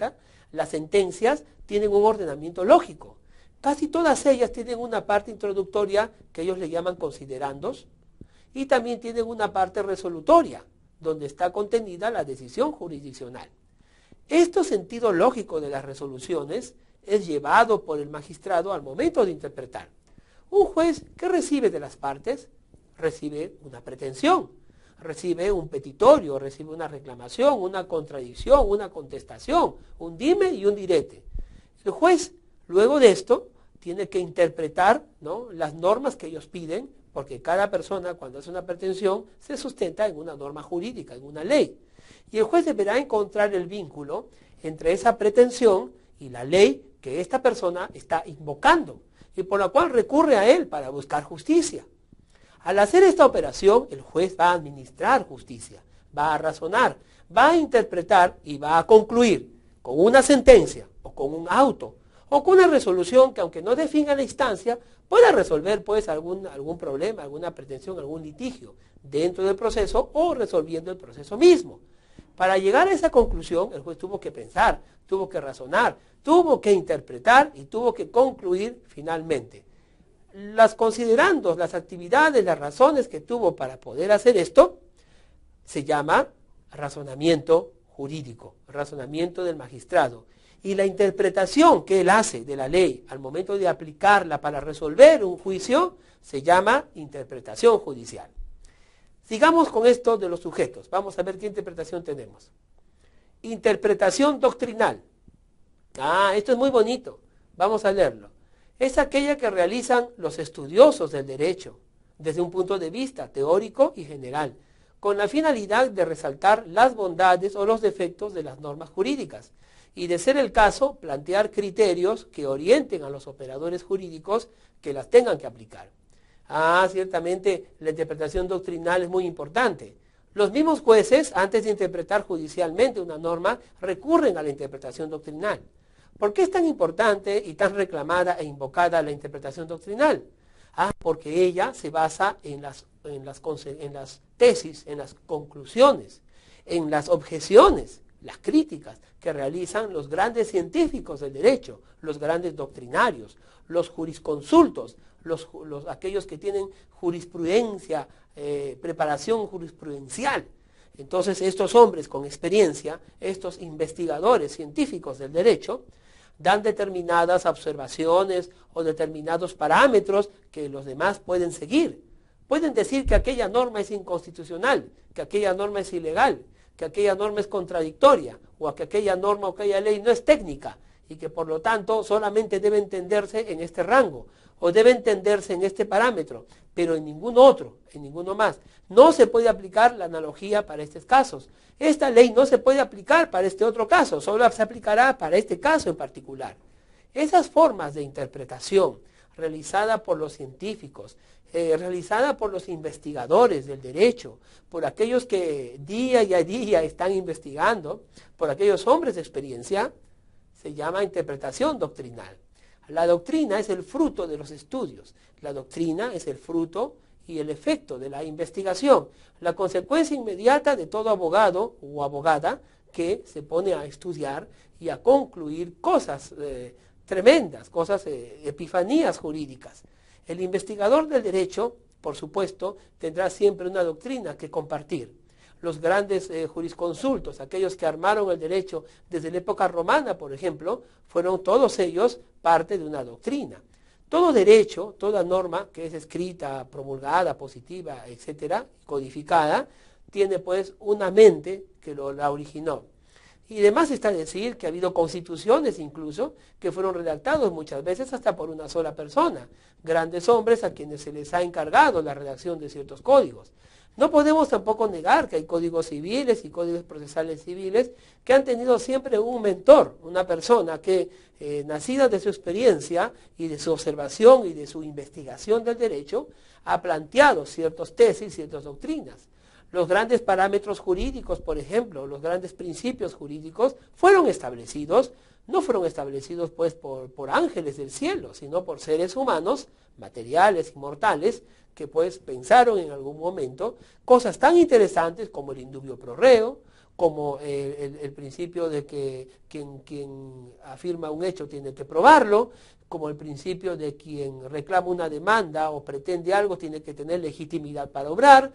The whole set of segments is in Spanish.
cuenta, las sentencias tienen un ordenamiento lógico. Casi todas ellas tienen una parte introductoria que ellos le llaman considerandos y también tienen una parte resolutoria, donde está contenida la decisión jurisdiccional. Este sentido lógico de las resoluciones es llevado por el magistrado al momento de interpretar. Un juez, ¿qué recibe de las partes? Recibe una pretensión, recibe un petitorio, recibe una reclamación, una contradicción, una contestación, un dime y un direte. El juez, luego de esto, tiene que interpretar, ¿no?, las normas que ellos piden, porque cada persona, cuando hace una pretensión, se sustenta en una norma jurídica, en una ley. Y el juez deberá encontrar el vínculo entre esa pretensión y la ley que esta persona está invocando, y por la cual recurre a él para buscar justicia. Al hacer esta operación, el juez va a administrar justicia, va a razonar, va a interpretar y va a concluir con una sentencia o con un auto o con una resolución que, aunque no defina la instancia, pueda resolver pues algún problema, alguna pretensión, algún litigio dentro del proceso o resolviendo el proceso mismo. Para llegar a esa conclusión, el juez tuvo que pensar, tuvo que razonar, tuvo que interpretar y tuvo que concluir finalmente. Las considerandos, las actividades, las razones que tuvo para poder hacer esto, se llama razonamiento jurídico, razonamiento del magistrado. Y la interpretación que él hace de la ley al momento de aplicarla para resolver un juicio, se llama interpretación judicial. Sigamos con esto de los sujetos. Vamos a ver qué interpretación tenemos. Interpretación doctrinal. Esto es muy bonito. Vamos a leerlo. Es aquella que realizan los estudiosos del derecho, desde un punto de vista teórico y general, con la finalidad de resaltar las bondades o los defectos de las normas jurídicas, y de ser el caso, plantear criterios que orienten a los operadores jurídicos que las tengan que aplicar. Ciertamente la interpretación doctrinal es muy importante. Los mismos jueces, antes de interpretar judicialmente una norma, recurren a la interpretación doctrinal. ¿Por qué es tan importante y tan reclamada e invocada la interpretación doctrinal? Porque ella se basa en las tesis, en las conclusiones, en las objeciones, las críticas que realizan los grandes científicos del derecho, los grandes doctrinarios, los jurisconsultos, aquellos que tienen jurisprudencia, preparación jurisprudencial. Entonces estos hombres con experiencia, estos investigadores científicos del derecho, dan determinadas observaciones o determinados parámetros que los demás pueden seguir. Pueden decir que aquella norma es inconstitucional, que aquella norma es ilegal, que aquella norma es contradictoria, o que aquella norma o aquella ley no es técnica, y que por lo tanto solamente debe entenderse en este rango, o debe entenderse en este parámetro, pero en ningún otro, en ninguno más. No se puede aplicar la analogía para estos casos. Esta ley no se puede aplicar para este otro caso, solo se aplicará para este caso en particular. Esas formas de interpretación realizada por los científicos, realizada por los investigadores del derecho, por aquellos que día y a día están investigando, por aquellos hombres de experiencia, se llama interpretación doctrinal. La doctrina es el fruto de los estudios, la doctrina es el fruto y el efecto de la investigación, la consecuencia inmediata de todo abogado o abogada que se pone a estudiar y a concluir cosas tremendas, cosas, epifanías jurídicas. El investigador del derecho, por supuesto, tendrá siempre una doctrina que compartir. Los grandes jurisconsultos, aquellos que armaron el derecho desde la época romana, por ejemplo, fueron todos ellos parte de una doctrina. Todo derecho, toda norma que es escrita, promulgada, positiva, etcétera, codificada, tiene pues una mente que la originó. Y además está decir que ha habido constituciones incluso que fueron redactados muchas veces hasta por una sola persona, grandes hombres a quienes se les ha encargado la redacción de ciertos códigos. No podemos tampoco negar que hay códigos civiles y códigos procesales civiles que han tenido siempre un mentor, una persona que, nacida de su experiencia y de su observación y de su investigación del derecho, ha planteado ciertas tesis, ciertas doctrinas. Los grandes parámetros jurídicos, por ejemplo, los grandes principios jurídicos, fueron establecidos, no fueron establecidos pues por ángeles del cielo, sino por seres humanos, materiales y mortales, que pues pensaron en algún momento cosas tan interesantes como el indubio pro reo, como el principio de que quien afirma un hecho tiene que probarlo, como el principio de quien reclama una demanda o pretende algo tiene que tener legitimidad para obrar,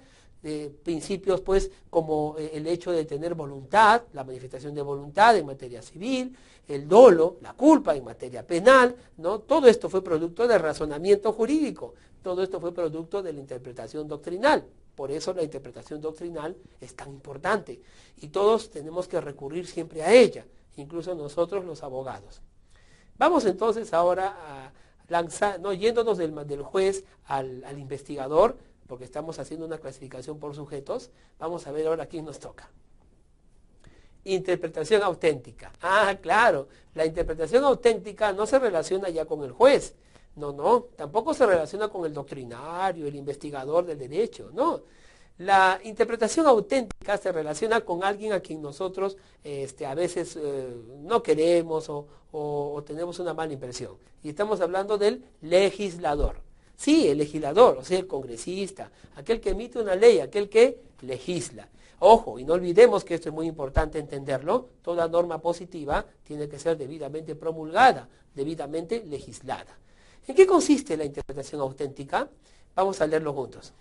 principios pues como el hecho de tener voluntad, la manifestación de voluntad en materia civil, el dolo, la culpa en materia penal, ¿no? Todo esto fue producto del razonamiento jurídico, todo esto fue producto de la interpretación doctrinal. Por eso la interpretación doctrinal es tan importante y todos tenemos que recurrir siempre a ella, incluso nosotros los abogados. Vamos entonces ahora a lanzar, no yéndonos del juez al investigador, porque estamos haciendo una clasificación por sujetos. Vamos a ver ahora quién nos toca. Interpretación auténtica. Ah, claro, la interpretación auténtica no se relaciona ya con el juez. No, tampoco se relaciona con el doctrinario, el investigador del derecho, no. La interpretación auténtica se relaciona con alguien a quien nosotros a veces no queremos o tenemos una mala impresión. Y estamos hablando del legislador. Sí, el legislador, o sea, el congresista, aquel que emite una ley, aquel que legisla. Ojo, y no olvidemos que esto es muy importante entenderlo, toda norma positiva tiene que ser debidamente promulgada, debidamente legislada. ¿En qué consiste la interpretación auténtica? Vamos a leerlo juntos.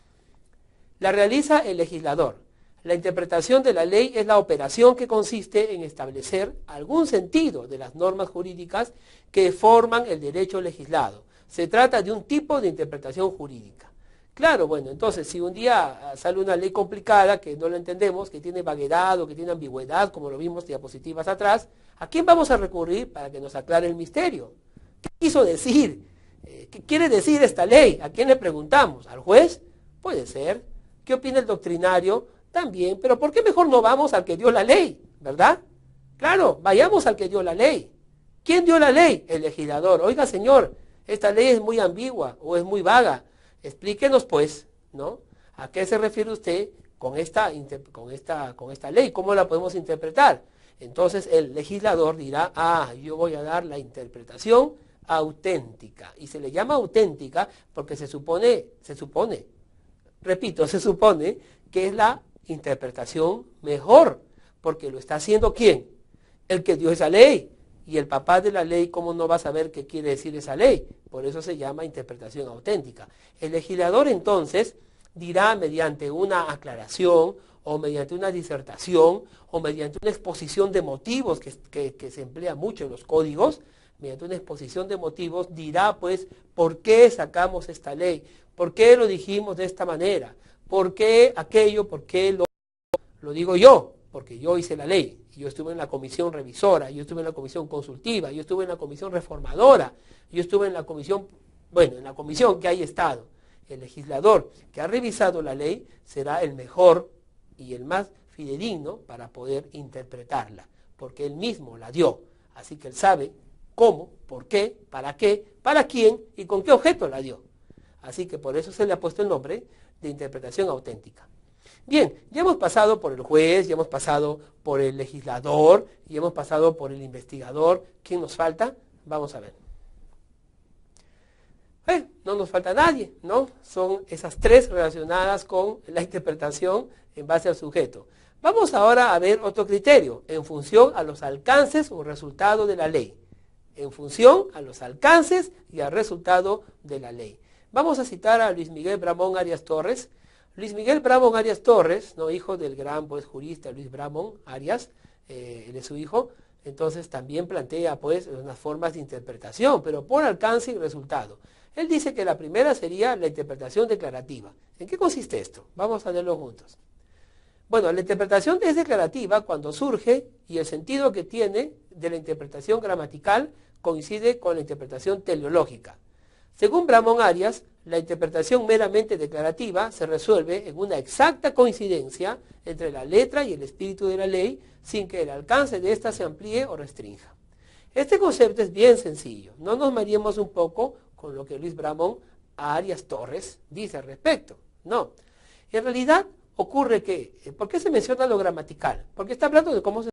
La realiza el legislador. La interpretación de la ley es la operación que consiste en establecer algún sentido de las normas jurídicas que forman el derecho legislado. Se trata de un tipo de interpretación jurídica. Claro, bueno, entonces si un día sale una ley complicada que no la entendemos, que tiene vaguedad o que tiene ambigüedad, como lo vimos diapositivas atrás, ¿a quién vamos a recurrir para que nos aclare el misterio? ¿Qué quiso decir? ¿Qué quiere decir esta ley? ¿A quién le preguntamos? ¿Al juez? Puede ser. ¿Qué opina el doctrinario? También. Pero ¿por qué mejor no vamos al que dio la ley? ¿Verdad? Claro, vayamos al que dio la ley. ¿Quién dio la ley? El legislador. Oiga, señor, esta ley es muy ambigua o es muy vaga. Explíquenos, pues, ¿no? ¿A qué se refiere usted con esta ley? ¿Cómo la podemos interpretar? Entonces el legislador dirá, yo voy a dar la interpretación auténtica. Y se le llama auténtica porque se supone, repito, se supone que es la interpretación mejor, porque lo está haciendo ¿quién? El que dio esa ley. Y el papá de la ley, ¿cómo no va a saber qué quiere decir esa ley? Por eso se llama interpretación auténtica. El legislador entonces dirá mediante una aclaración o mediante una disertación o mediante una exposición de motivos que se emplea mucho en los códigos, mediante una exposición de motivos dirá pues por qué sacamos esta ley, por qué lo dijimos de esta manera, por qué aquello, por qué lo digo yo, porque yo hice la ley. Yo estuve en la comisión revisora, yo estuve en la comisión consultiva, yo estuve en la comisión reformadora, yo estuve en la comisión, en la comisión que hay estado. El legislador que ha revisado la ley será el mejor y el más fidedigno para poder interpretarla, porque él mismo la dio. Así que él sabe cómo, por qué, para quién y con qué objeto la dio. Así que por eso se le ha puesto el nombre de interpretación auténtica. Bien, ya hemos pasado por el juez, ya hemos pasado por el legislador, ya hemos pasado por el investigador. ¿Quién nos falta? Vamos a ver. No nos falta nadie, ¿no? Son esas tres relacionadas con la interpretación en base al sujeto. Vamos ahora a ver otro criterio, en función a los alcances o resultado de la ley. En función a los alcances y al resultado de la ley. Vamos a citar a Luis Miguel Bramón Arias Torres. Luis Miguel Bramón Arias Torres, ¿no? Hijo del gran jurista Luis Bramón Arias, él es su hijo, entonces también plantea pues unas formas de interpretación, pero por alcance y resultado. Él dice que la primera sería la interpretación declarativa. ¿En qué consiste esto? Vamos a leerlo juntos. Bueno, la interpretación es declarativa cuando surge y el sentido que tiene de la interpretación gramatical coincide con la interpretación teleológica. Según Bramón Arias, la interpretación meramente declarativa se resuelve en una exacta coincidencia entre la letra y el espíritu de la ley, sin que el alcance de ésta se amplíe o restrinja. Este concepto es bien sencillo. No nos mareemos un poco con lo que Luis Bramón Arias Torres dice al respecto. No. En realidad ocurre que, ¿por qué se menciona lo gramatical? Porque está hablando de cómo se